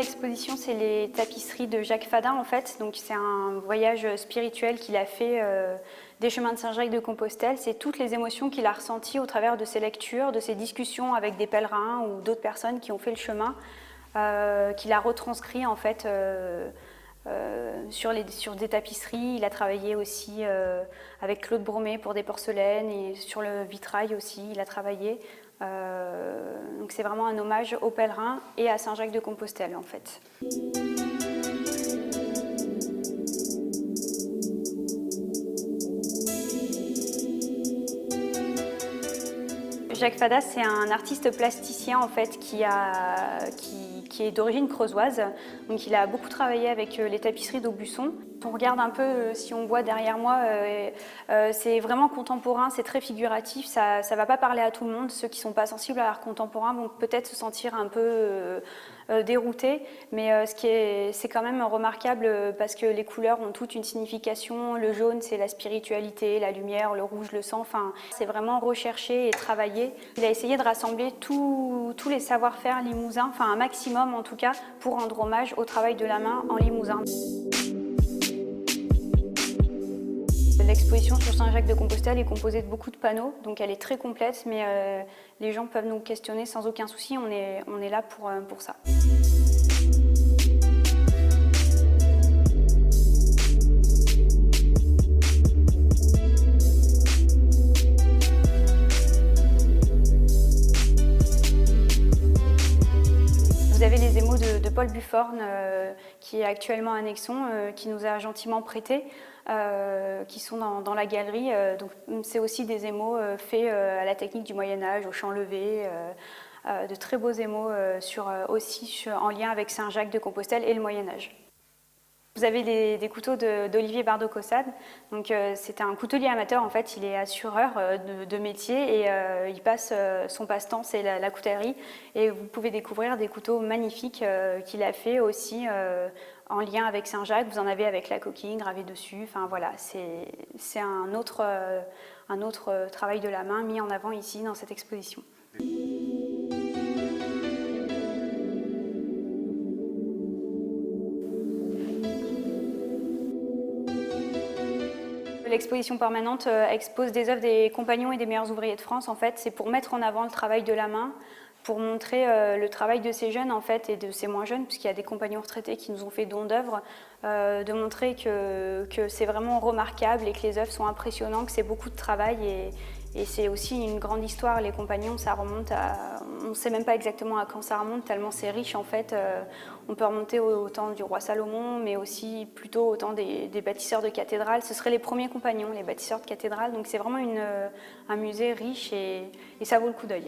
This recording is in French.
l'exposition, c'est les tapisseries de Jacques Fadin en fait. Donc c'est un voyage spirituel qu'il a fait des chemins de Saint-Jacques-de-Compostelle. C'est toutes les émotions qu'il a ressenties au travers de ses lectures, de ses discussions avec des pèlerins ou d'autres personnes qui ont fait le chemin, qu'il a retranscrit en fait sur des tapisseries. Il a travaillé aussi avec Claude Bromet pour des porcelaines et sur le vitrail aussi, il a travaillé. Donc c'est vraiment un hommage aux pèlerins et à Saint-Jacques-de-Compostelle en fait. Jacques Fada, c'est un artiste plasticien en fait qui est d'origine creusoise. Donc il a beaucoup travaillé avec les tapisseries d'Aubusson. On regarde un peu, si on voit derrière moi, c'est vraiment contemporain, c'est très figuratif, ça ne va pas parler à tout le monde. Ceux qui ne sont pas sensibles à l'art contemporain vont peut-être se sentir un peu déroutés, mais c'est quand même remarquable parce que les couleurs ont toute une signification. Le jaune, c'est la spiritualité, la lumière, le rouge, le sang, enfin, c'est vraiment recherché et travaillé. Il a essayé de rassembler tous les savoir-faire limousins, enfin un maximum en tout cas, pour rendre hommage au travail de la main en Limousin. L'exposition sur Saint-Jacques-de-Compostelle est composée de beaucoup de panneaux, donc elle est très complète, mais les gens peuvent nous questionner sans aucun souci, on est là pour ça. Vous avez les émaux de Paul Buforne, qui est actuellement à Nexon, qui nous a gentiment prêté, qui sont dans la galerie. Donc c'est aussi des émaux faits à la technique du Moyen-Âge, au champ levé, de très beaux émaux aussi en lien avec Saint-Jacques-de-Compostelle et le Moyen-Âge. Vous avez des couteaux d'Olivier Bardot-Caussade. Donc c'est un coutelier amateur en fait, il est assureur de métier et il passe son passe-temps, c'est la coutellerie. Et vous pouvez découvrir des couteaux magnifiques qu'il a fait aussi en lien avec Saint-Jacques. Vous en avez avec la coquille gravée dessus. Enfin voilà, c'est un autre travail de la main mis en avant ici dans cette exposition. L'exposition permanente expose des œuvres des compagnons et des meilleurs ouvriers de France. En fait, c'est pour mettre en avant le travail de la main, pour montrer le travail de ces jeunes en fait, et de ces moins jeunes, puisqu'il y a des compagnons retraités qui nous ont fait don d'œuvres, de montrer que c'est vraiment remarquable et que les œuvres sont impressionnantes, que c'est beaucoup de travail et c'est aussi une grande histoire. Les compagnons, ça remonte à... On ne sait même pas exactement à quand ça remonte, tellement c'est riche en fait. On peut remonter au temps du roi Salomon, mais aussi plutôt au temps des bâtisseurs de cathédrales. Ce seraient les premiers compagnons, les bâtisseurs de cathédrales. Donc c'est vraiment un musée riche et ça vaut le coup d'œil.